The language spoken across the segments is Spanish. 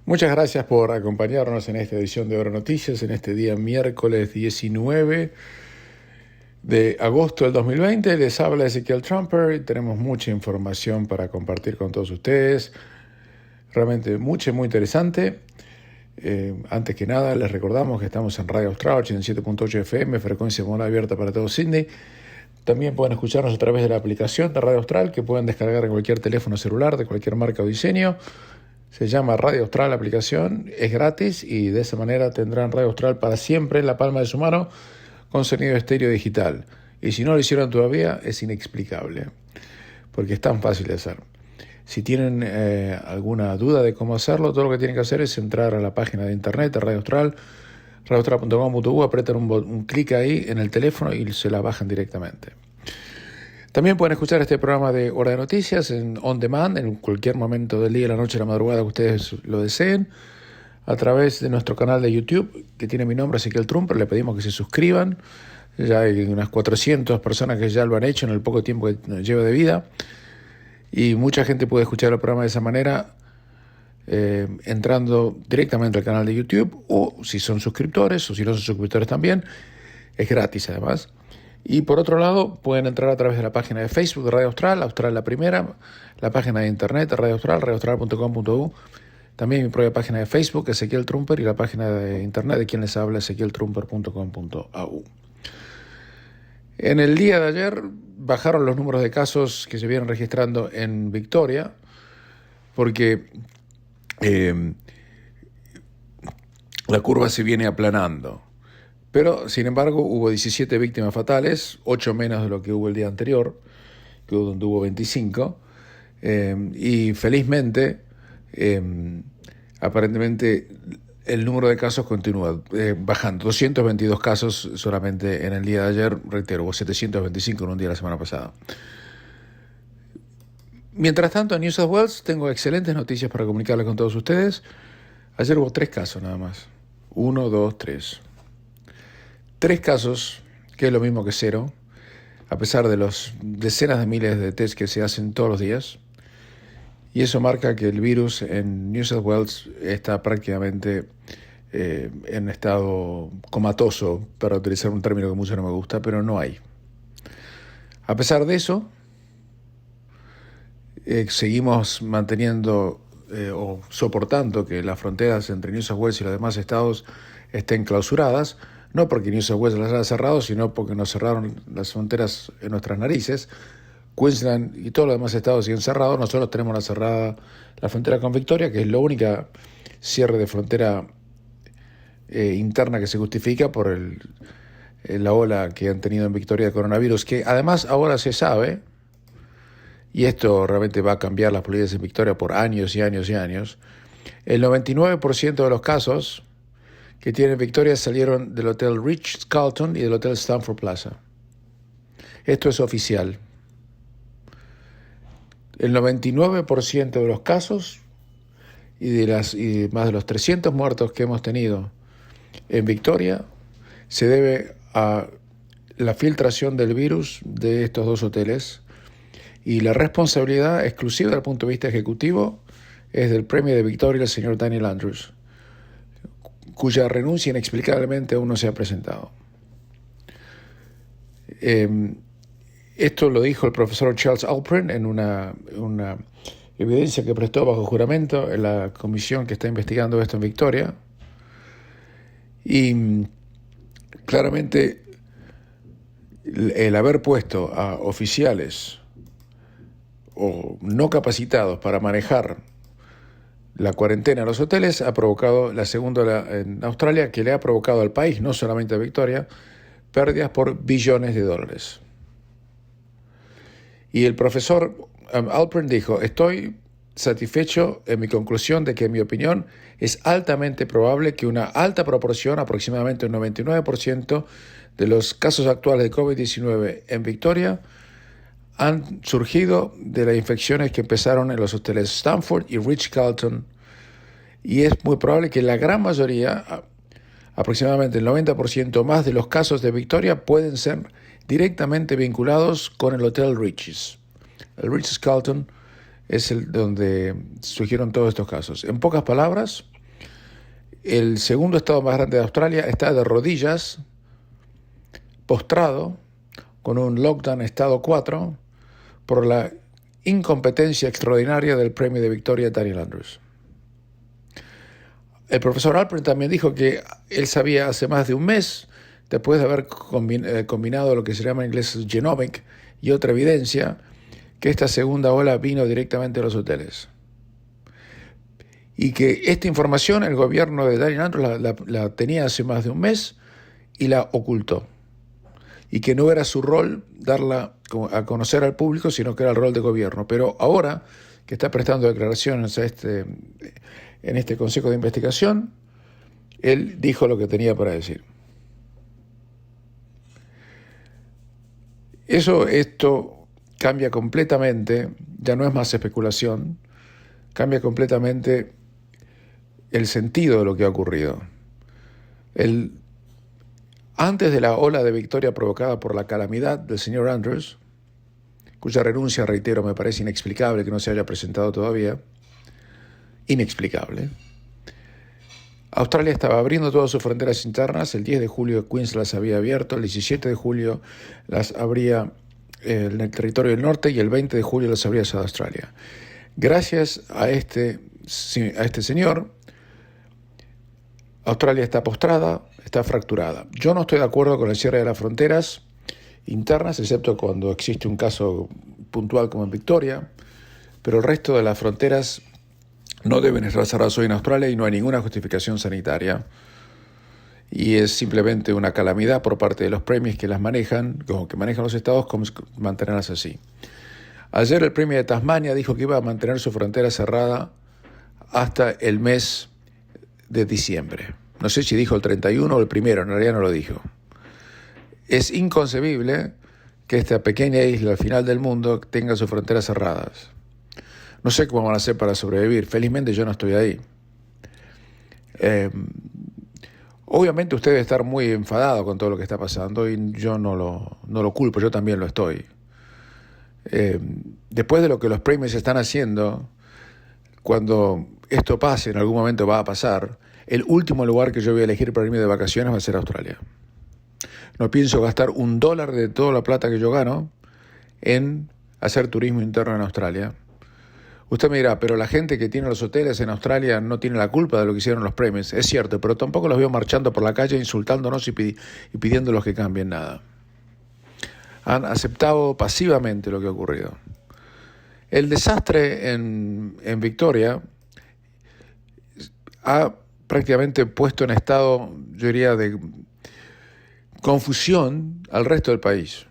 Muchas gracias por acompañarnos en esta edición de Oro Noticias, en este día miércoles 19 de agosto del 2020. Les habla Ezequiel Trumper y tenemos mucha información para compartir con todos ustedes. Realmente mucha, muy interesante. Antes que nada, les recordamos que estamos en Radio Austral 87.8 FM, frecuencia modulada abierta para todo Sydney. También pueden escucharnos a través de la aplicación de Radio Austral, que pueden descargar en cualquier teléfono celular de cualquier marca o diseño. Se llama Radio Austral la aplicación, es gratis y de esa manera tendrán Radio Austral para siempre en la palma de su mano con sonido estéreo digital. Y si no lo hicieron todavía, es inexplicable, porque es tan fácil de hacer. Si tienen alguna duda de cómo hacerlo, todo lo que tienen que hacer es entrar a la página de internet de Radio Austral, radioaustral.com.u, apretan un clic ahí en el teléfono y se la bajan directamente. También pueden escuchar este programa de Hora de Noticias en on demand, en cualquier momento del día, la noche, la madrugada que ustedes lo deseen, a través de nuestro canal de YouTube, que tiene mi nombre, Ezequiel Trumper. Le pedimos que se suscriban. Ya hay unas 400 personas que ya lo han hecho en el poco tiempo que llevo de vida. Y mucha gente puede escuchar el programa de esa manera, entrando directamente al canal de YouTube, o si son suscriptores, o si no son suscriptores también, es gratis además. Y por otro lado, pueden entrar a través de la página de Facebook de Radio Austral, Austral la Primera, la página de internet de Radio Austral, radioaustral.com.u, también mi propia página de Facebook, Ezequiel Trumper, y la página de internet de quien les habla, ezequieltrumper.com.au. En el día de ayer bajaron los números de casos que se vienen registrando en Victoria, porque la curva se viene aplanando. Pero, sin embargo, hubo 17 víctimas fatales, 8 menos de lo que hubo el día anterior, donde hubo 25. Y felizmente, aparentemente, el número de casos continúa bajando. 222 casos solamente en el día de ayer, reitero, hubo 725 en un día la semana pasada. Mientras tanto, en New South Wales tengo excelentes noticias para comunicarles con todos ustedes. Ayer hubo 3 casos nada más. 1, 2, 3. 3 casos, que es lo mismo que 0, a pesar de los decenas de miles de test que se hacen todos los días. Y eso marca que el virus en New South Wales está prácticamente en estado comatoso, para utilizar un término que mucho no me gusta, pero no hay. A pesar de eso, seguimos manteniendo o soportando que las fronteras entre New South Wales y los demás estados estén clausuradas, no porque New South Wales las haya cerrado, sino porque nos cerraron las fronteras en nuestras narices. Queensland y todos los demás estados siguen cerrados. Nosotros tenemos la frontera con Victoria, que es la única cierre de frontera interna que se justifica por la ola que han tenido en Victoria de coronavirus, que además ahora se sabe, y esto realmente va a cambiar las políticas en Victoria por años y años y años, el 99% de los casos que tiene Victoria salieron del Hotel Ritz-Carlton y del Hotel Stanford Plaza. Esto es oficial. El 99% de los casos y más de los 300 muertos que hemos tenido en Victoria se debe a la filtración del virus de estos 2 hoteles, y la responsabilidad exclusiva desde el punto de vista ejecutivo es del Premier de Victoria, el señor Daniel Andrews, cuya renuncia inexplicablemente aún no se ha presentado. Esto lo dijo el profesor Charles Alpern en una evidencia que prestó bajo juramento en la comisión que está investigando esto en Victoria. Y claramente el haber puesto a oficiales o no capacitados para manejar la cuarentena en los hoteles ha provocado la segunda en Australia, que le ha provocado al país, no solamente a Victoria, pérdidas por billones de dólares. Y el profesor Alpern dijo: estoy satisfecho en mi conclusión de que, en mi opinión, es altamente probable que una alta proporción, aproximadamente un 99% de los casos actuales de COVID-19 en Victoria han surgido de las infecciones que empezaron en los hoteles Stanford y Ritz-Carlton, y es muy probable que la gran mayoría, aproximadamente el 90% más de los casos de Victoria, pueden ser directamente vinculados con el Hotel Ritz. El Ritz-Carlton es el donde surgieron todos estos casos. En pocas palabras, el segundo estado más grande de Australia está de rodillas, postrado, con un lockdown estado 4, por la incompetencia extraordinaria del premio de victoria Daniel Andrews. El profesor Alpern también dijo que él sabía hace más de un mes, después de haber combinado lo que se llama en inglés genomic y otra evidencia, que esta segunda ola vino directamente de los hoteles. Y que esta información el gobierno de Daniel Andrews la tenía hace más de un mes y la ocultó. Y que no era su rol darla a conocer al público, sino que era el rol de gobierno. Pero ahora que está prestando declaraciones en este Consejo de Investigación, él dijo lo que tenía para decir. Esto cambia completamente, ya no es más especulación, cambia completamente el sentido de lo que ha ocurrido. Antes de la ola de victoria provocada por la calamidad del señor Andrews, cuya renuncia, reitero, me parece inexplicable que no se haya presentado todavía, inexplicable, Australia estaba abriendo todas sus fronteras internas. El 10 de julio Queensland las había abierto, el 17 de julio las abría en el territorio del norte y el 20 de julio las abría South Australia. Gracias a este señor, Australia está postrada, está fracturada. Yo no estoy de acuerdo con el cierre de las fronteras internas, excepto cuando existe un caso puntual como en Victoria, pero el resto de las fronteras no deben estar cerradas hoy en Australia y no hay ninguna justificación sanitaria. Y es simplemente una calamidad por parte de los premios que las manejan, como que manejan los estados, como mantenerlas así. Ayer el Premier de Tasmania dijo que iba a mantener su frontera cerrada hasta el mes de diciembre. No sé si dijo el 31 o el 1, en realidad no lo dijo. Es inconcebible que esta pequeña isla al final del mundo tenga sus fronteras cerradas. No sé cómo van a hacer para sobrevivir. Felizmente yo no estoy ahí. Obviamente usted debe estar muy enfadado con todo lo que está pasando y yo no lo culpo, yo también lo estoy. Después de lo que los premios están haciendo, cuando esto pase, en algún momento va a pasar, el último lugar que yo voy a elegir para irme de vacaciones va a ser Australia. No pienso gastar $1 de toda la plata que yo gano en hacer turismo interno en Australia. Usted me dirá, pero la gente que tiene los hoteles en Australia no tiene la culpa de lo que hicieron los premios. Es cierto, pero tampoco los veo marchando por la calle insultándonos y pidiéndolos que cambien nada. Han aceptado pasivamente lo que ha ocurrido. El desastre en Victoria ha prácticamente puesto en estado, yo diría, de confusión al resto del país.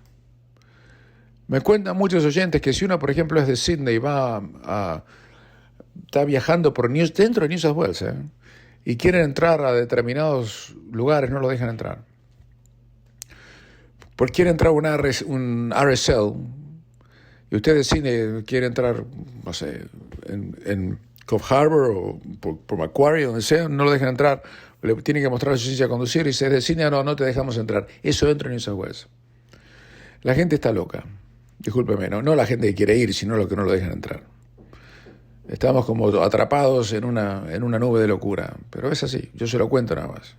Me cuentan muchos oyentes que si uno, por ejemplo, es de Sydney y está viajando dentro de New South Wales, y quieren entrar a determinados lugares, no lo dejan entrar. Porque quiere entrar un RSL, y usted de Sydney quiere entrar, no sé, en Cove Harbour o por Macquarie, donde sea, no lo dejan entrar, le tienen que mostrar su licencia de conducir y si es de Sydney, no te dejamos entrar. Eso entra en New South Wales. La gente está loca. Discúlpeme, no la gente que quiere ir, sino los que no lo dejan entrar. Estamos como atrapados en una nube de locura, pero es así, yo se lo cuento nada más.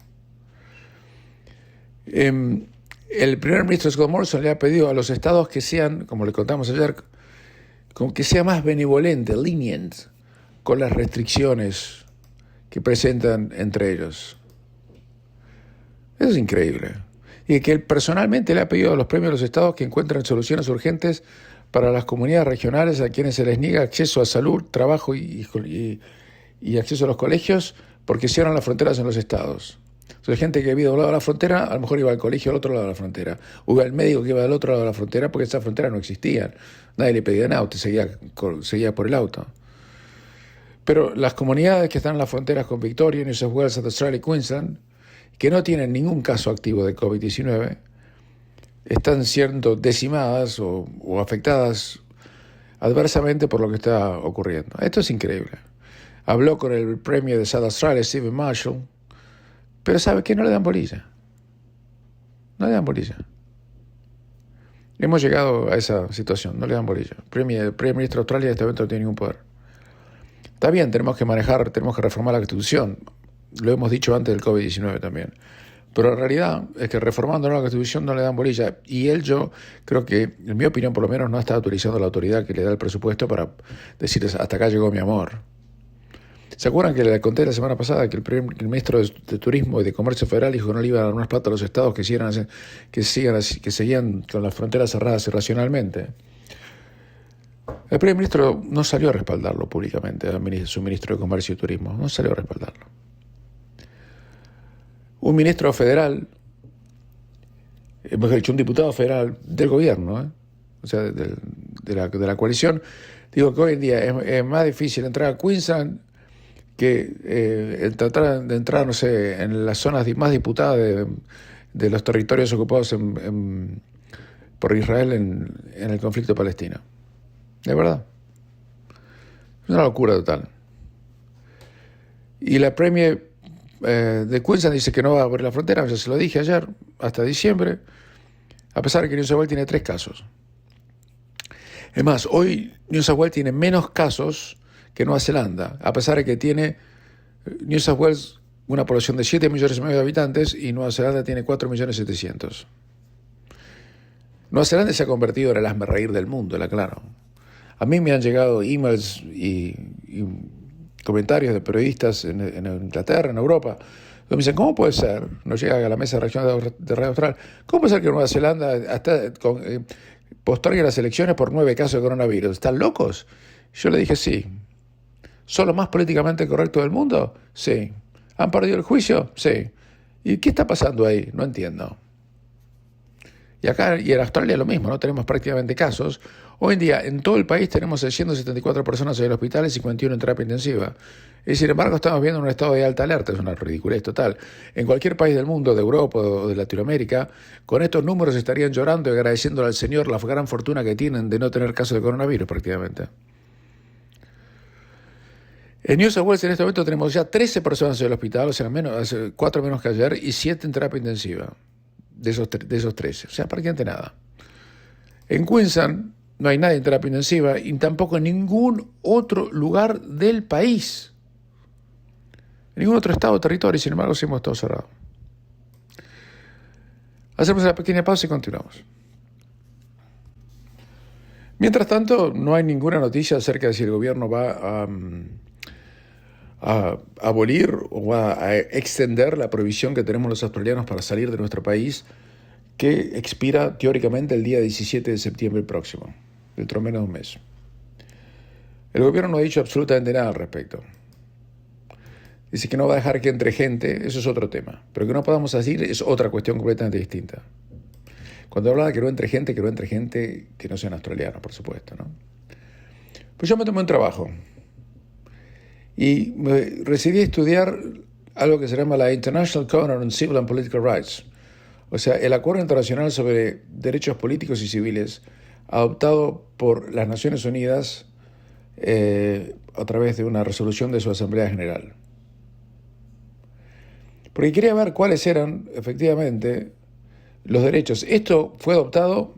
El primer ministro Scott Morrison le ha pedido a los estados que sean, como le contamos ayer, que sea más benevolente, lenient, con las restricciones que presentan entre ellos. Eso es increíble. Y que él personalmente le ha pedido a los premios de los estados que encuentren soluciones urgentes para las comunidades regionales a quienes se les niega acceso a salud, trabajo y acceso a los colegios porque cierran las fronteras en los estados. Entonces, gente que vive de un lado de la frontera, a lo mejor iba al colegio al otro lado de la frontera. O iba al médico que iba del otro lado de la frontera porque esas fronteras no existían. Nadie le pedía nada, usted seguía por el auto. Pero las comunidades que están en las fronteras con Victoria, New South Wales, South Australia y Queensland, que no tienen ningún caso activo de COVID-19, están siendo decimadas o afectadas adversamente por lo que está ocurriendo. Esto es increíble. Habló con el Premier de South Australia, Stephen Marshall, pero ¿sabe qué? No le dan bolilla. No le dan bolilla. Hemos llegado a esa situación, no le dan bolilla. El Primer Ministro de Australia en este momento no tiene ningún poder. Está bien, tenemos que reformar la Constitución. Lo hemos dicho antes del COVID-19 también. Pero la realidad es que reformando la Constitución no le dan bolilla. Y yo creo que, en mi opinión por lo menos, no está utilizando la autoridad que le da el presupuesto para decir hasta acá llegó mi amor. ¿Se acuerdan que le conté la semana pasada que el ministro de Turismo y de Comercio Federal dijo que no le iba a dar unas plata a los estados que seguían con las fronteras cerradas irracionalmente? El primer ministro no salió a respaldarlo públicamente, su ministro de Comercio y Turismo, no salió a respaldarlo. Un ministro federal, mejor dicho, un diputado federal del gobierno, o sea, de la coalición, dijo que hoy en día es más difícil entrar a Queensland que tratar de entrar, no sé, en las zonas más disputadas de los territorios ocupados por Israel en el conflicto palestino. De verdad. Es una locura total. Y la Premier de Queensland dice que no va a abrir la frontera, ya se lo dije ayer, hasta diciembre, a pesar de que New South Wales tiene 3 casos. Es más, hoy New South Wales tiene menos casos que Nueva Zelanda, a pesar de que tiene New South Wales una población de 7,5 millones de habitantes y Nueva Zelanda tiene 4,700,000. Nueva Zelanda se ha convertido en el hazmerreír del mundo, la claro. A mí me han llegado emails y comentarios de periodistas en Inglaterra, en Europa, donde me dicen, ¿cómo puede ser? Nos llega a la mesa de reacción de Radio Austral. ¿Cómo puede ser que Nueva Zelanda postergue las elecciones por 9 casos de coronavirus? ¿Están locos? Yo le dije, sí. ¿Son lo más políticamente correcto del mundo? Sí. ¿Han perdido el juicio? Sí. ¿Y qué está pasando ahí? No entiendo. Y acá y en Australia lo mismo, no tenemos prácticamente casos. Hoy en día en todo el país tenemos 674 personas en el hospital y 51 en terapia intensiva. Y sin embargo estamos viendo un estado de alta alerta, es una ridiculez total. En cualquier país del mundo, de Europa o de Latinoamérica, con estos números estarían llorando y agradeciéndole al Señor la gran fortuna que tienen de no tener casos de coronavirus prácticamente. En New South Wales en este momento tenemos ya 13 personas en el hospital, o sea, 4 menos que ayer, y 7 en terapia intensiva. De esos 13, o sea, prácticamente nada. En Queensland no hay nadie en terapia intensiva y tampoco en ningún otro lugar del país. En ningún otro estado o territorio, sin embargo, sí hemos estado cerrados. Hacemos una pequeña pausa y continuamos. Mientras tanto, no hay ninguna noticia acerca de si el gobierno va a abolir o va a extender la prohibición que tenemos los australianos para salir de nuestro país, que expira teóricamente el día 17 de septiembre próximo, dentro de menos de un mes. El gobierno no ha dicho absolutamente nada al respecto. Dice que no va a dejar que entre gente, eso es otro tema, pero que no podamos decir es otra cuestión completamente distinta. Cuando habla de que no entre gente que no sean australianos, por supuesto, ¿no? Pues yo me tomé un trabajo y me decidí estudiar algo que se llama la International Covenant on Civil and Political Rights, o sea, el Acuerdo Internacional sobre Derechos Políticos y Civiles, adoptado por las Naciones Unidas a través de una resolución de su Asamblea General. Porque quería ver cuáles eran, efectivamente, los derechos. Esto fue adoptado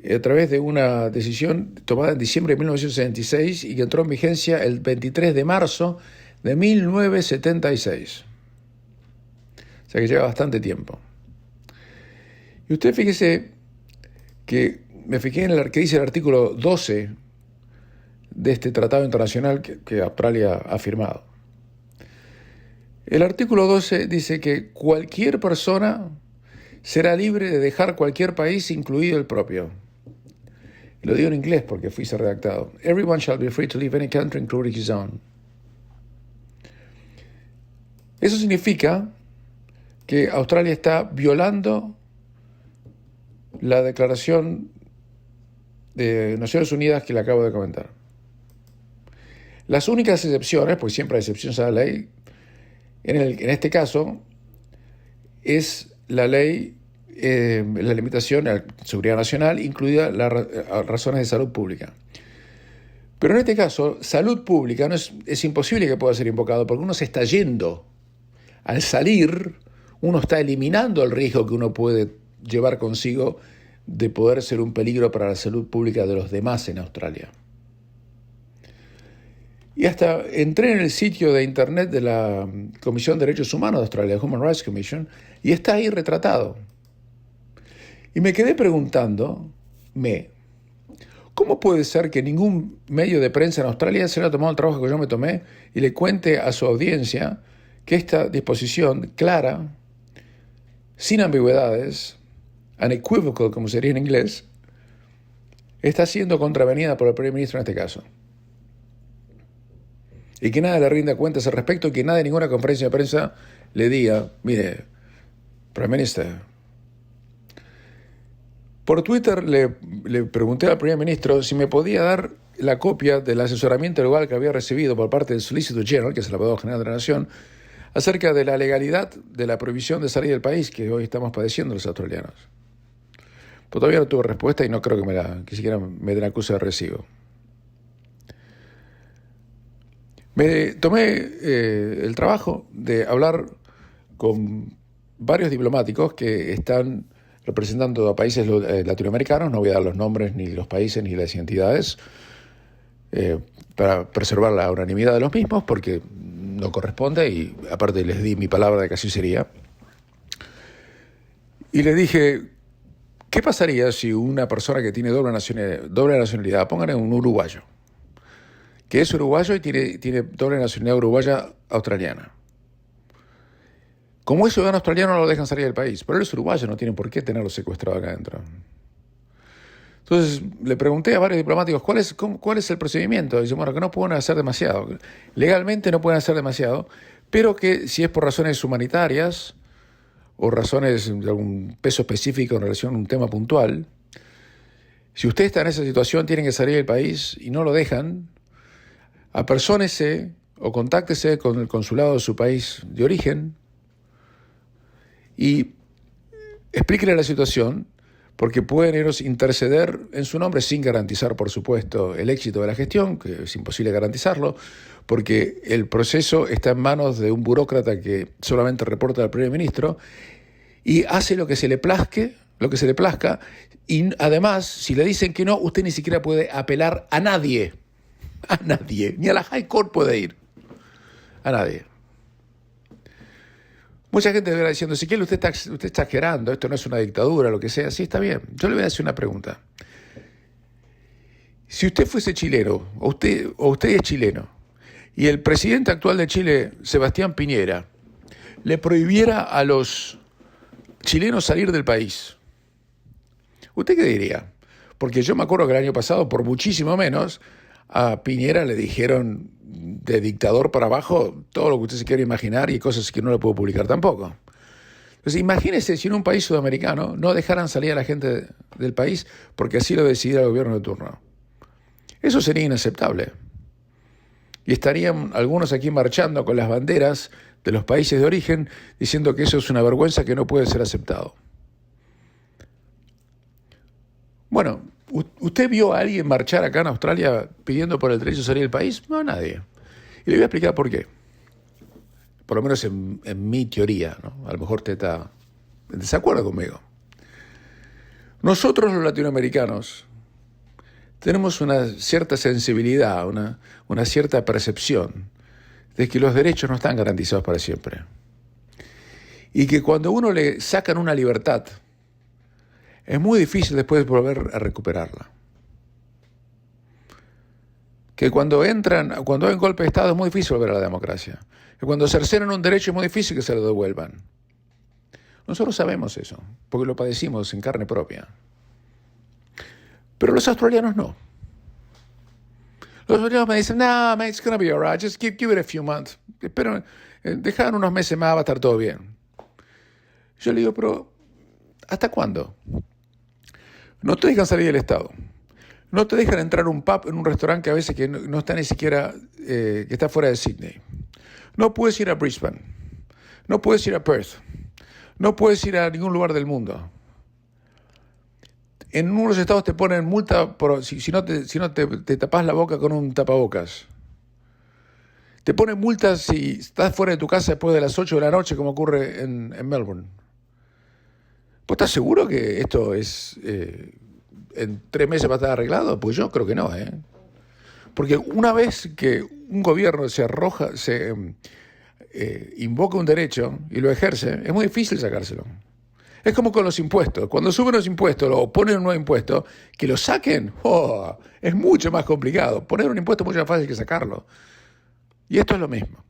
a través de una decisión tomada en diciembre de 1976 y que entró en vigencia el 23 de marzo de 1976. O sea que lleva bastante tiempo. Y usted fíjese que me fijé en el que dice el artículo 12 de este tratado internacional que Australia ha firmado. El artículo 12 dice que cualquier persona será libre de dejar cualquier país, incluido el propio. Lo digo en inglés porque fuiste redactado. Everyone shall be free to leave any country, including his own. Eso significa que Australia está violando la declaración de Naciones Unidas que le acabo de comentar. Las únicas excepciones, pues siempre hay excepciones a la ley, en este caso es la ley, la limitación a la seguridad nacional, incluida las razones de salud pública. Pero en este caso, salud pública es imposible que pueda ser invocado porque uno se está yendo. Al salir, uno está eliminando el riesgo que uno puede llevar consigo de poder ser un peligro para la salud pública de los demás en Australia. Y hasta entré en el sitio de internet de la Comisión de Derechos Humanos de Australia, Human Rights Commission, y está ahí retratado. Y me quedé preguntándome, ¿cómo puede ser que ningún medio de prensa en Australia se haya tomado el trabajo que yo me tomé y le cuente a su audiencia que esta disposición clara, sin ambigüedades, unequivocal, como sería en inglés, está siendo contravenida por el primer ministro en este caso? Y que nadie le rinda cuentas al respecto, y que nadie en ninguna conferencia de prensa le diga, mire, Prime Minister. Por Twitter le pregunté al primer ministro si me podía dar la copia del asesoramiento legal que había recibido por parte del Solicitor General, que es el abogado general de la Nación, acerca de la legalidad de la prohibición de salir del país que hoy estamos padeciendo los australianos. Pero todavía no tuve respuesta y no creo que siquiera me den acuse de recibo. Me tomé el trabajo de hablar con varios diplomáticos que están representando a países latinoamericanos. No voy a dar los nombres, ni los países, ni las entidades, para preservar la unanimidad de los mismos, porque no corresponde, y aparte les di mi palabra de que así sería. Y les dije, ¿qué pasaría si una persona que tiene doble nacionalidad, pónganle un uruguayo, que es uruguayo y tiene doble nacionalidad uruguaya australiana? Como es ciudadano australiano, no lo dejan salir del país, pero él es uruguayo, no tienen por qué tenerlo secuestrado acá adentro. Entonces le pregunté a varios diplomáticos cuál es el procedimiento. Dicen, bueno, que no pueden hacer demasiado. Legalmente no pueden hacer demasiado, pero que si es por razones humanitarias o razones de algún peso específico en relación a un tema puntual, si usted está en esa situación, tienen que salir del país y no lo dejan, apersónese o contáctese con el consulado de su país de origen y explíquele la situación, porque pueden ellos interceder en su nombre sin garantizar, por supuesto, el éxito de la gestión, que es imposible garantizarlo, porque el proceso está en manos de un burócrata que solamente reporta al primer ministro y hace lo que se le plazca, y además, si le dicen que no, usted ni siquiera puede apelar a nadie, ni a la High Court puede ir, a nadie. Mucha gente deberá diciendo, Ezequiel, usted está exagerando, esto no es una dictadura, lo que sea. Sí, está bien. Yo le voy a hacer una pregunta. Si usted fuese chileno, o usted es chileno, y el presidente actual de Chile, Sebastián Piñera, le prohibiera a los chilenos salir del país, ¿usted qué diría? Porque yo me acuerdo que el año pasado, por muchísimo menos, a Piñera le dijeron de dictador para abajo todo lo que usted se quiera imaginar, y cosas que no le puedo publicar tampoco. Entonces imagínese si en un país sudamericano no dejaran salir a la gente del país porque así lo decidiera el gobierno de turno. Eso sería inaceptable. Y estarían algunos aquí marchando con las banderas de los países de origen diciendo que eso es una vergüenza que no puede ser aceptado. Bueno, ¿usted vio a alguien marchar acá en Australia pidiendo por el derecho a salir del país? No, nadie. Y le voy a explicar por qué. Por lo menos en mi teoría, ¿no? A lo mejor usted está en desacuerdo conmigo. Nosotros los latinoamericanos tenemos una cierta sensibilidad, una cierta percepción de que los derechos no están garantizados para siempre. Y que cuando a uno le sacan una libertad, es muy difícil después volver a recuperarla. Que cuando hay un golpe de Estado es muy difícil volver a la democracia. Que cuando cercenan un derecho es muy difícil que se lo devuelvan. Nosotros sabemos eso, porque lo padecimos en carne propia. Pero los australianos no. Los australianos me dicen, no, man, it's gonna be all right, just give it a few months. Pero dejan unos meses más, va a estar todo bien. Yo le digo, pero ¿hasta cuándo? No te dejan salir del Estado. No te dejan entrar a un pub, en un restaurante que a veces que no está ni siquiera, que está fuera de Sydney. No puedes ir a Brisbane. No puedes ir a Perth. No puedes ir a ningún lugar del mundo. En unos estados te ponen multa si no te tapas la boca con un tapabocas. Te ponen multas si estás fuera de tu casa después de las 8 de la noche, como ocurre en Melbourne. ¿Vos estás seguro que esto es en 3 meses va a estar arreglado? Pues yo creo que no, ¿eh? Porque una vez que un gobierno se invoca un derecho y lo ejerce, es muy difícil sacárselo. Es como con los impuestos. Cuando suben los impuestos o ponen un nuevo impuesto, que lo saquen, es mucho más complicado. Poner un impuesto es mucho más fácil que sacarlo. Y esto es lo mismo.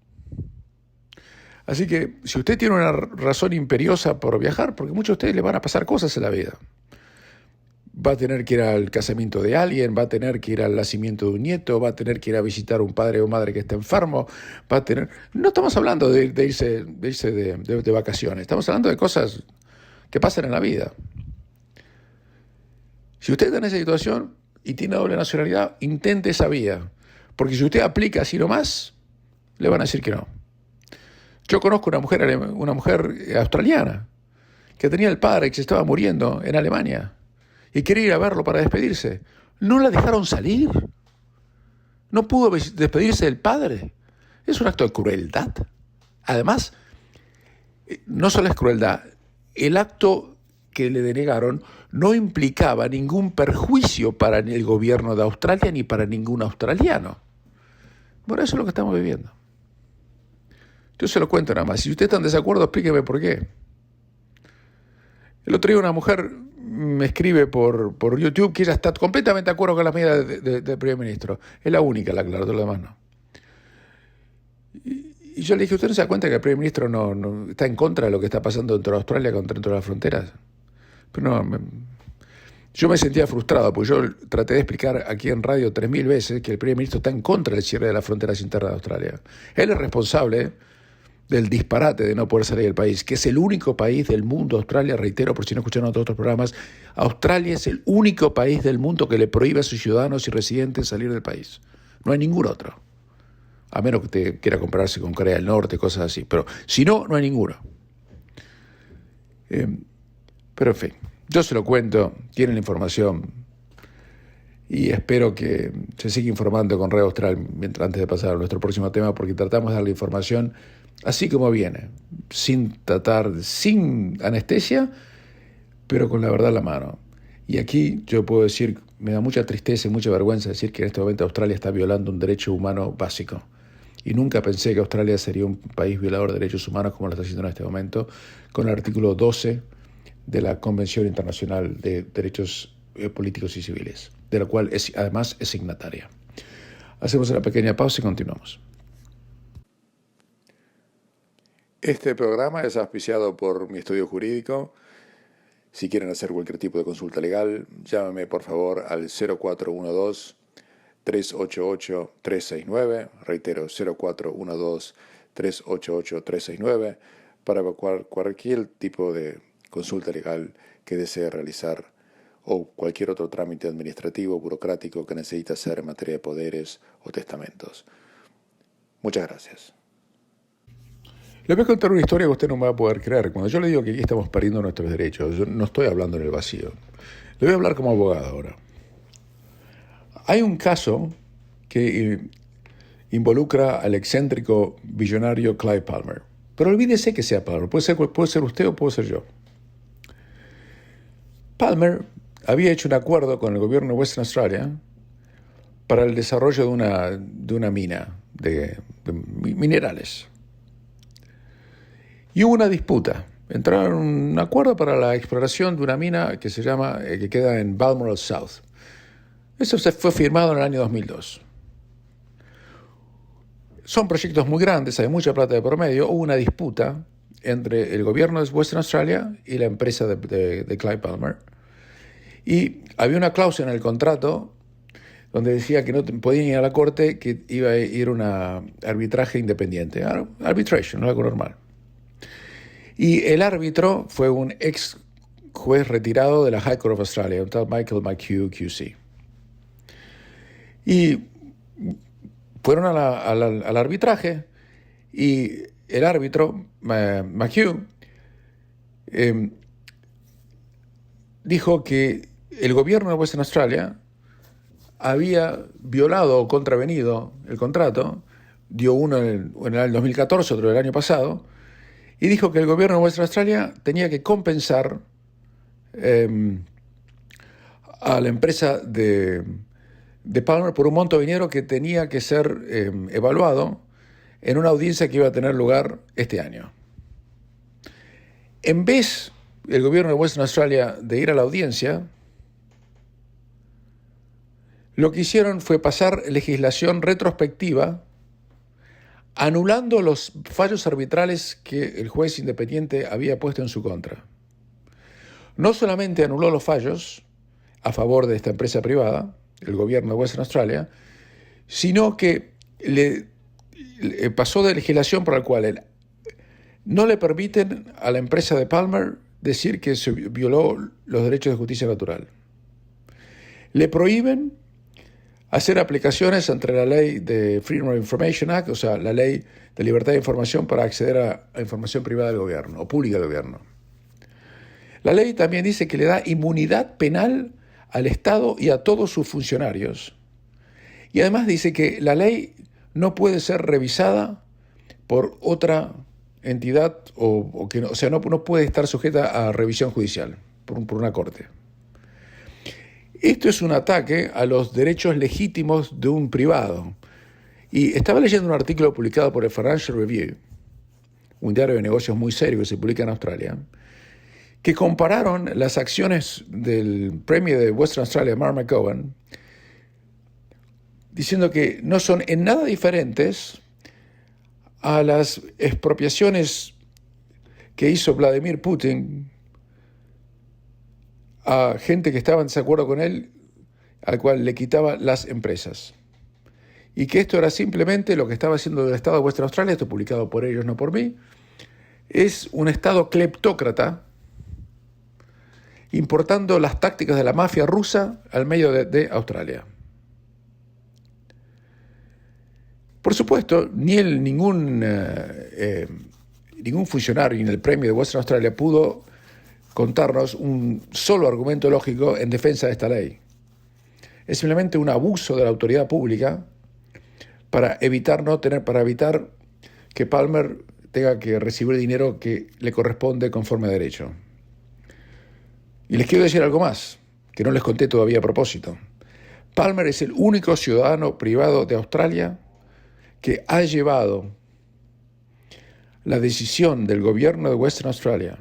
Así que si usted tiene una razón imperiosa por viajar, porque muchos de ustedes le van a pasar cosas en la vida. Va a tener que ir al casamiento de alguien, va a tener que ir al nacimiento de un nieto, va a tener que ir a visitar a un padre o madre que está enfermo, va a tener... No estamos hablando de irse de vacaciones, estamos hablando de cosas que pasan en la vida. Si usted está en esa situación y tiene doble nacionalidad, intente esa vía, porque si usted aplica así nomás, le van a decir que no. Yo conozco una mujer australiana que tenía el padre que se estaba muriendo en Alemania y quería ir a verlo para despedirse. No la dejaron salir. No pudo despedirse del padre. Es un acto de crueldad. Además, no solo es crueldad, el acto que le denegaron no implicaba ningún perjuicio para el gobierno de Australia ni para ningún australiano. Bueno, eso es lo que estamos viviendo. Yo se lo cuento nada más. Si usted está en desacuerdo, explíqueme por qué. El otro día una mujer me escribe por YouTube que ella está completamente de acuerdo con las medidas del primer ministro. Es la única, la aclaro, todo lo demás no. Y yo le dije, ¿usted no se da cuenta que el primer ministro no está en contra de lo que está pasando dentro de Australia, dentro de las fronteras? Pero no, yo me sentía frustrado, porque yo traté de explicar aquí en radio 3.000 veces que el primer ministro está en contra del cierre de las fronteras internas de Australia. Él es responsable del disparate de no poder salir del país, que es el único país del mundo, Australia, reitero, por si no escucharon otros programas, Australia es el único país del mundo que le prohíbe a sus ciudadanos y residentes salir del país. No hay ningún otro. A menos que te quiera compararse con Corea del Norte, cosas así. Pero si no, no hay ninguno. Pero en fin, yo se lo cuento, tienen la información y espero que se siga informando con Red Austral antes de pasar a nuestro próximo tema, porque tratamos de dar la información así como viene, sin anestesia, pero con la verdad en la mano. Y aquí yo puedo decir, me da mucha tristeza y mucha vergüenza decir que en este momento Australia está violando un derecho humano básico. Y nunca pensé que Australia sería un país violador de derechos humanos como lo está haciendo en este momento, con el artículo 12 de la Convención Internacional de Derechos Políticos y Civiles, de la cual además es signataria. Hacemos una pequeña pausa y continuamos. Este programa es auspiciado por mi estudio jurídico. Si quieren hacer cualquier tipo de consulta legal, llámame por favor al 0412-388-369, reitero, 0412-388-369, para cualquier tipo de consulta legal que desee realizar o cualquier otro trámite administrativo, burocrático que necesite hacer en materia de poderes o testamentos. Muchas gracias. Le voy a contar una historia que usted no me va a poder creer. Cuando yo le digo que aquí estamos perdiendo nuestros derechos, yo no estoy hablando en el vacío. Le voy a hablar como abogado ahora. Hay un caso que involucra al excéntrico billonario Clive Palmer. Pero olvídese que sea Palmer. Puede ser usted o puede ser yo. Palmer había hecho un acuerdo con el gobierno de Western Australia para el desarrollo de una mina de minerales. Y hubo una disputa. Entraron en un acuerdo para la exploración de una mina que que queda en Balmoral South. Eso fue firmado en el año 2002. Son proyectos muy grandes, hay mucha plata de por medio. Hubo una disputa entre el gobierno de Western Australia y la empresa de Clive Palmer. Y había una cláusula en el contrato donde decía que no podían ir a la corte, que iba a ir un arbitraje independiente. Arbitration, no algo normal. Y el árbitro fue un ex juez retirado de la High Court of Australia, un tal Michael McHugh QC. Y fueron al arbitraje y el árbitro, McHugh, dijo que el gobierno de Western Australia había violado o contravenido el contrato, dio uno en el año 2014, otro el año pasado, y dijo que el gobierno de Western Australia tenía que compensar a la empresa de de Palmer por un monto de dinero que tenía que ser evaluado en una audiencia que iba a tener lugar este año. En vez el gobierno de Western Australia de ir a la audiencia, lo que hicieron fue pasar legislación retrospectiva anulando los fallos arbitrales que el juez independiente había puesto en su contra. No solamente anuló los fallos a favor de esta empresa privada, el gobierno de Western Australia, sino que le pasó de legislación por la cual no le permiten a la empresa de Palmer decir que se violó los derechos de justicia natural. Le prohíben hacer aplicaciones entre la ley de Freedom of Information Act, o sea, la ley de libertad de información para acceder a información privada del gobierno o pública del gobierno. La ley también dice que le da inmunidad penal al Estado y a todos sus funcionarios. Y además dice que la ley no puede ser revisada por otra entidad o que no, o sea, no puede estar sujeta a revisión judicial por una corte. Esto es un ataque a los derechos legítimos de un privado. Y estaba leyendo un artículo publicado por el Financial Review, un diario de negocios muy serio que se publica en Australia, que compararon las acciones del premio de Western Australia, Mark McGowan, diciendo que no son en nada diferentes a las expropiaciones que hizo Vladimir Putin a gente que estaba en desacuerdo con él, al cual le quitaba las empresas. Y que esto era simplemente lo que estaba haciendo el Estado de Western Australia, esto publicado por ellos, no por mí, es un Estado cleptócrata, importando las tácticas de la mafia rusa al medio de Australia. Por supuesto, ningún funcionario en el premio de Western Australia pudo contarnos un solo argumento lógico en defensa de esta ley. Es simplemente un abuso de la autoridad pública para evitar que Palmer tenga que recibir dinero que le corresponde conforme a derecho. Y les quiero decir algo más, que no les conté todavía a propósito. Palmer es el único ciudadano privado de Australia que ha llevado la decisión del gobierno de Western Australia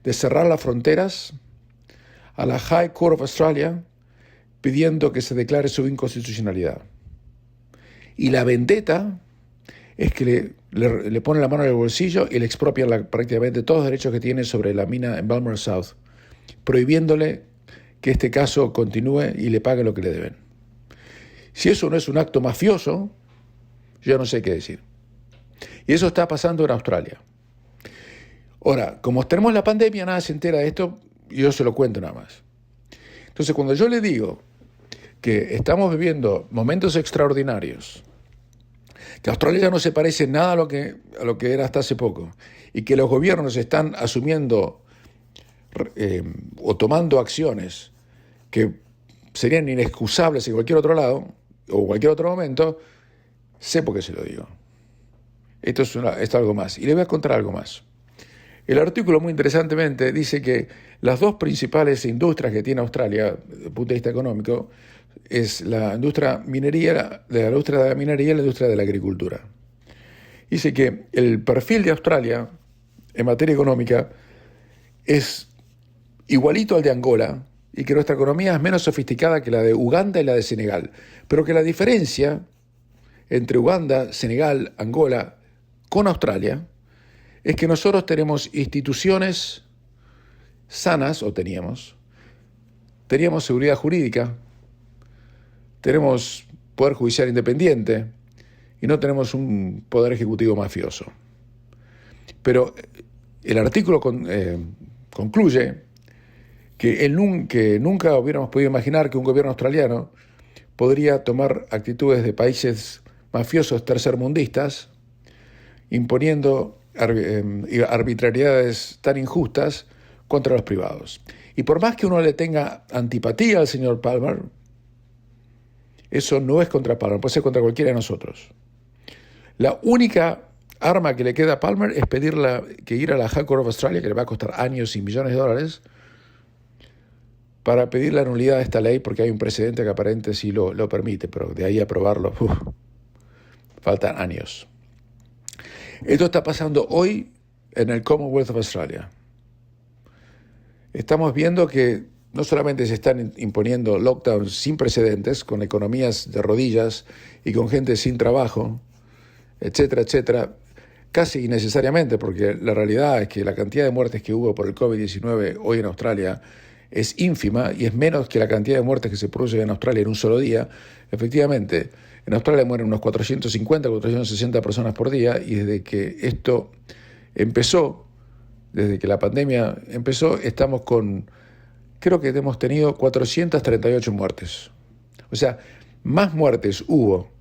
de cerrar las fronteras a la High Court of Australia pidiendo que se declare su inconstitucionalidad. Y la vendetta es que le ponen la mano en el bolsillo y le expropian prácticamente todos los derechos que tiene sobre la mina en Balmoral South, prohibiéndole que este caso continúe y le pague lo que le deben. Si eso no es un acto mafioso, yo no sé qué decir. Y eso está pasando en Australia. Ahora, como tenemos la pandemia, nadie se entera de esto, y yo se lo cuento nada más. Entonces, cuando yo le digo que estamos viviendo momentos extraordinarios, que Australia ya no se parece nada a lo que era hasta hace poco, y que los gobiernos están asumiendo o tomando acciones que serían inexcusables en cualquier otro lado, o cualquier otro momento, sé por qué se lo digo. Esto es algo más. Y le voy a contar algo más. El artículo, muy interesantemente, dice que las dos principales industrias que tiene Australia, desde el punto de vista económico, es la industria minería, la industria de la minería y la industria de la agricultura. Dice que el perfil de Australia en materia económica es igualito al de Angola y que nuestra economía es menos sofisticada que la de Uganda y la de Senegal, pero que la diferencia entre Uganda, Senegal, Angola con Australia es que nosotros tenemos instituciones sanas, o teníamos seguridad jurídica, tenemos poder judicial independiente y no tenemos un poder ejecutivo mafioso. Pero el artículo concluye que nunca hubiéramos podido imaginar que un gobierno australiano podría tomar actitudes de países mafiosos tercermundistas, imponiendo arbitrariedades tan injustas contra los privados. Y por más que uno le tenga antipatía al señor Palmer, eso no es contra Palmer, puede ser contra cualquiera de nosotros. La única arma que le queda a Palmer es pedirle que ir a la High Court of Australia, que le va a costar años y millones de dólares, para pedir la nulidad de esta ley porque hay un precedente que aparentemente sí lo permite, pero de ahí a aprobarlo, faltan años. Esto está pasando hoy en el Commonwealth of Australia. Estamos viendo que no solamente se están imponiendo lockdowns sin precedentes, con economías de rodillas y con gente sin trabajo, etcétera, etcétera, casi innecesariamente, porque la realidad es que la cantidad de muertes que hubo por el COVID-19 hoy en Australia es ínfima y es menos que la cantidad de muertes que se producen en Australia en un solo día. Efectivamente, en Australia mueren unos 450, 460 personas por día, y desde que esto empezó, desde que la pandemia empezó, estamos con, creo que hemos tenido 438 muertes. O sea, más muertes hubo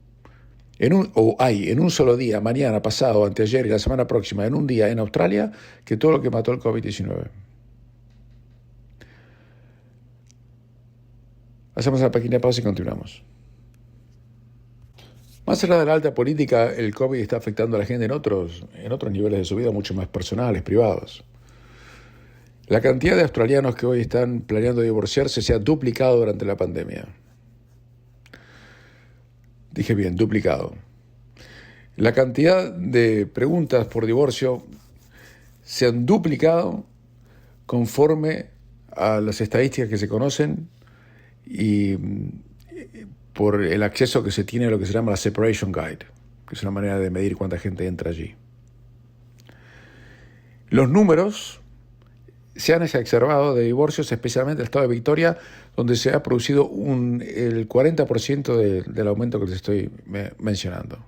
hay en un solo día, mañana, pasado, anteayer y la semana próxima, en un día en Australia, que todo lo que mató el COVID-19. Hacemos una pequeña pausa y continuamos. Más allá de la alta política, el COVID está afectando a la gente en otros niveles de su vida, mucho más personales, privados. La cantidad de australianos que hoy están planeando divorciarse se ha duplicado durante la pandemia. Dije bien, duplicado. La cantidad de preguntas por divorcio se han duplicado conforme a las estadísticas que se conocen y por el acceso que se tiene a lo que se llama la Separation Guide, que es una manera de medir cuánta gente entra allí. Los números se han exacerbado de divorcios, especialmente en el estado de Victoria, donde se ha producido el 40% del aumento que les estoy mencionando.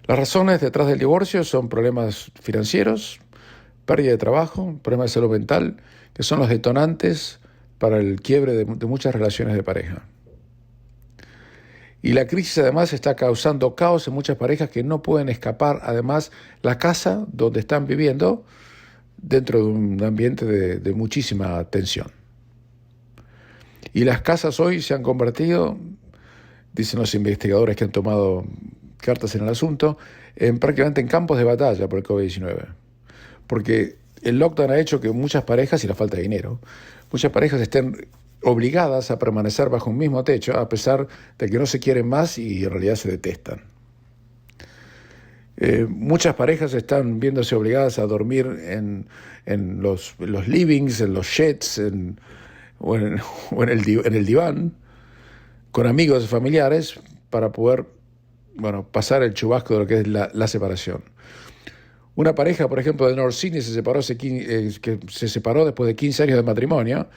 Las razones detrás del divorcio son problemas financieros, pérdida de trabajo, problemas de salud mental, que son los detonantes para el quiebre de muchas relaciones de pareja. Y la crisis además está causando caos en muchas parejas que no pueden escapar, además, la casa donde están viviendo dentro de un ambiente de muchísima tensión. Y las casas hoy se han convertido, dicen los investigadores que han tomado cartas en el asunto, prácticamente en campos de batalla por el COVID-19. Porque el lockdown ha hecho que muchas parejas, y la falta de dinero, muchas parejas estén obligadas a permanecer bajo un mismo techo a pesar de que no se quieren más y en realidad se detestan. Muchas parejas están viéndose obligadas a dormir en los livings, en los sheds o en el diván, con amigos familiares, para poder pasar el chubasco de lo que es la separación. Una pareja, por ejemplo, de North Sydney se separó después de 15 años de matrimonio,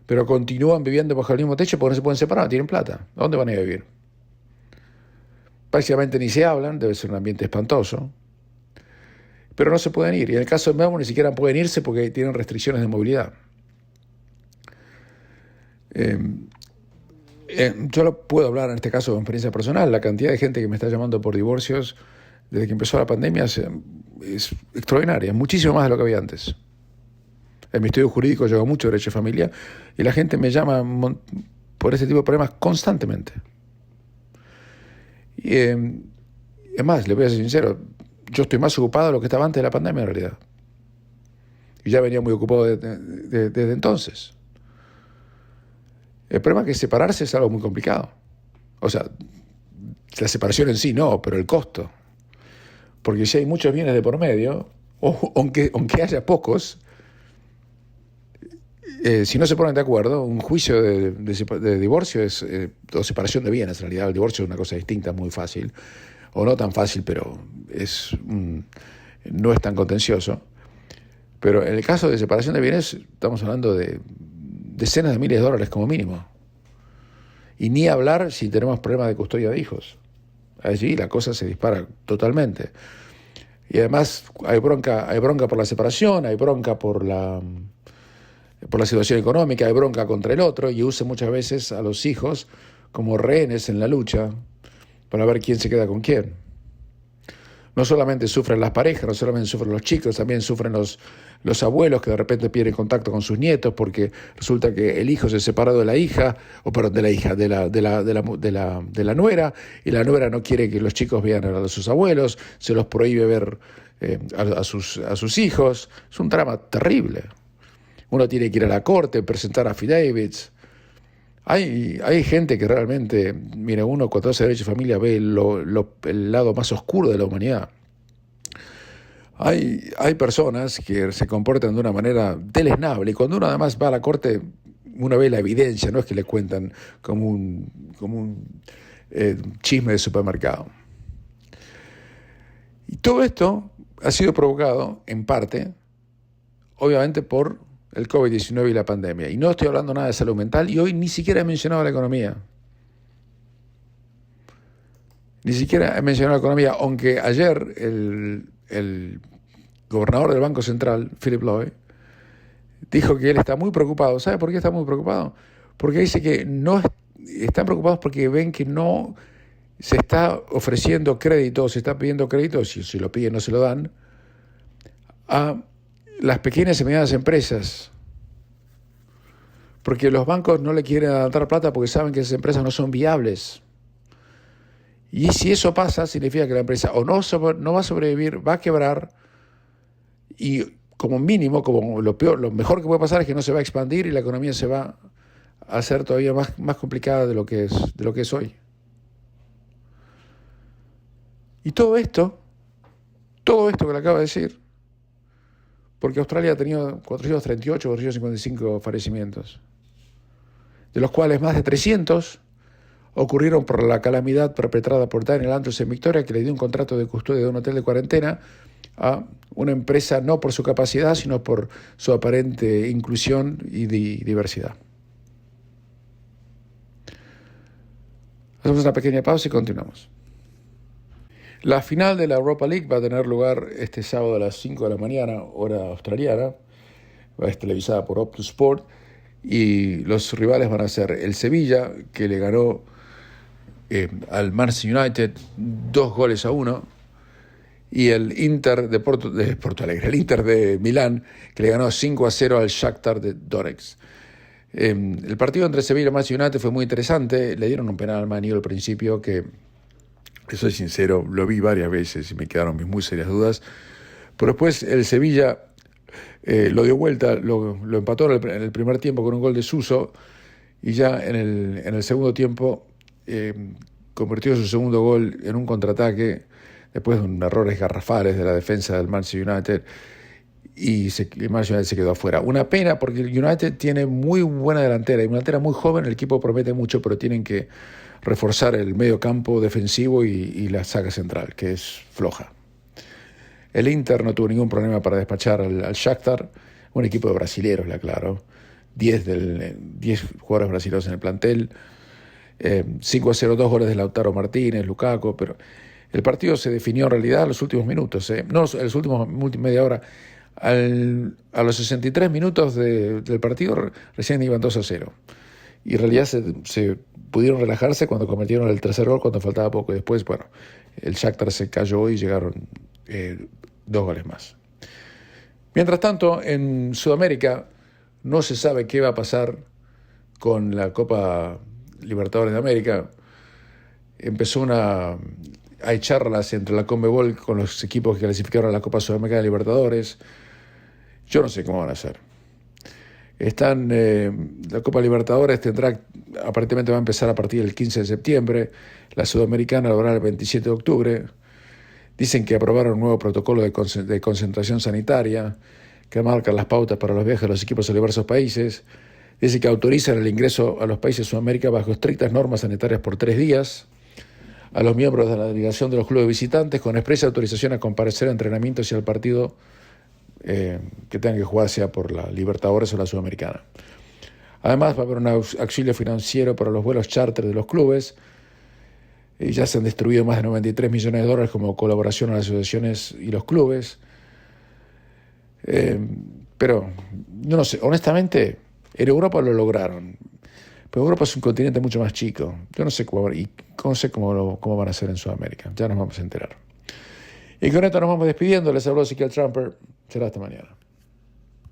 pero continúan viviendo bajo el mismo techo porque no se pueden separar, no tienen plata. ¿Dónde van a ir a vivir? Prácticamente ni se hablan, debe ser un ambiente espantoso, pero no se pueden ir. Y en el caso de Melbourne ni siquiera pueden irse porque tienen restricciones de movilidad. Yo lo puedo hablar en este caso de experiencia personal. La cantidad de gente que me está llamando por divorcios desde que empezó la pandemia es extraordinaria, muchísimo más de lo que había antes. En mi estudio jurídico llevo mucho derecho de familia y la gente me llama por ese tipo de problemas constantemente. Y es más, le voy a ser sincero, yo estoy más ocupado de lo que estaba antes de la pandemia en realidad. Y ya venía muy ocupado desde entonces. El problema es que separarse es algo muy complicado. O sea, la separación en sí no, pero el costo. Porque si hay muchos bienes de por medio, aunque haya pocos, si no se ponen de acuerdo, un juicio de divorcio es o separación de bienes. En realidad el divorcio es una cosa distinta, muy fácil, o no tan fácil, pero no es tan contencioso. Pero en el caso de separación de bienes estamos hablando de decenas de miles de dólares como mínimo. Y ni hablar si tenemos problemas de custodia de hijos. Allí la cosa se dispara totalmente. Y además hay bronca por la separación, hay bronca por la situación económica, hay bronca contra el otro, y usa muchas veces a los hijos como rehenes en la lucha para ver quién se queda con quién. No solamente sufren las parejas, no solamente sufren los chicos, también sufren los abuelos que de repente pierden contacto con sus nietos porque resulta que el hijo se separó de la hija, de la nuera, y la nuera no quiere que los chicos vean a sus abuelos, se los prohíbe ver a sus hijos. Es un drama terrible. Uno tiene que ir a la corte, presentar affidavits. Hay gente que realmente, mira, uno cuando hace derecho de familia ve el lado más oscuro de la humanidad. Hay personas que se comportan de una manera deleznable y cuando uno además va a la corte, uno ve la evidencia, no es que le cuentan como un chisme de supermercado. Y todo esto ha sido provocado, en parte, obviamente por el COVID-19 y la pandemia. Y no estoy hablando nada de salud mental y hoy ni siquiera he mencionado la economía. Ni siquiera he mencionado la economía, aunque ayer el gobernador del Banco Central, Philip Lowe, dijo que él está muy preocupado. ¿Sabe por qué está muy preocupado? Porque dice que no están preocupados porque ven que no se está ofreciendo crédito, se está pidiendo crédito, si lo piden no se lo dan, a las pequeñas y medianas empresas. Porque los bancos no le quieren dar plata porque saben que esas empresas no son viables. Y si eso pasa, significa que la empresa o no va a sobrevivir, va a quebrar y como mínimo, como lo mejor que puede pasar es que no se va a expandir y la economía se va a hacer todavía más complicada de lo que es hoy. Y todo esto que le acabo de decir, porque Australia ha tenido 438 o 455 fallecimientos, de los cuales más de 300 ocurrieron por la calamidad perpetrada por Daniel Andrews en Victoria, que le dio un contrato de custodia de un hotel de cuarentena a una empresa no por su capacidad, sino por su aparente inclusión y diversidad. Hacemos una pequeña pausa y continuamos. La final de la Europa League va a tener lugar este sábado a las 5 de la mañana, hora australiana. Va a ser televisada por Optus Sport y los rivales van a ser el Sevilla, que le ganó al Manchester United 2-1, y el Inter de Porto Alegre, el Inter de Milán, que le ganó 5-0 al Shakhtar de Donetsk. El partido entre Sevilla y Manchester United fue muy interesante. Le dieron un penal al Man U al principio que, soy sincero, lo vi varias veces y me quedaron muy serias dudas. Pero después el Sevilla lo dio vuelta, lo empató en el primer tiempo con un gol de Suso y ya en el segundo tiempo convirtió su segundo gol en un contraataque después de unos errores garrafales de la defensa del Manchester United y el Manchester United se quedó afuera. Una pena porque el United tiene muy buena delantera, y una delantera muy joven, el equipo promete mucho, pero tienen que reforzar el medio campo defensivo y la saga central, que es floja. El Inter no tuvo ningún problema para despachar al Shakhtar, un equipo de brasileros, le aclaro, 10 jugadores brasileños en el plantel, 5-0, 2 goles de Lautaro Martínez, Lukaku, pero el partido se definió en realidad en los últimos minutos, no en los últimos media hora. A los 63 minutos del partido recién iban 2-0. Y en realidad se pudieron relajarse cuando cometieron el tercer gol, cuando faltaba poco. Y después, bueno, el Shakhtar se cayó y llegaron 2 goles más. Mientras tanto, en Sudamérica no se sabe qué va a pasar con la Copa Libertadores de América. Hay charlas entre la Conmebol con los equipos que clasificaron a la Copa Sudamericana de Libertadores. Yo no sé cómo van a hacer. La Copa Libertadores aparentemente va a empezar a partir del 15 de septiembre. La Sudamericana lo hará el 27 de octubre. Dicen que aprobaron un nuevo protocolo de concentración sanitaria que marca las pautas para los viajes de los equipos a diversos países. Dice que autorizan el ingreso a los países de Sudamérica bajo estrictas normas sanitarias por 3 días. A los miembros de la delegación de los clubes visitantes con expresa autorización a comparecer a entrenamientos y al partido que tengan que jugar, sea por la Libertadores o la Sudamericana. Además va a haber un auxilio financiero para los vuelos charter de los clubes. Ya se han distribuido más de $93 millones como colaboración a las asociaciones y los clubes. Pero yo no sé, honestamente, en Europa lo lograron. Pero Europa es un continente mucho más chico. Yo no sé cómo van a hacer en Sudamérica. Ya nos vamos a enterar. Y con esto nos vamos despidiendo. Les habló Ezequiel Trumper. Será hasta mañana.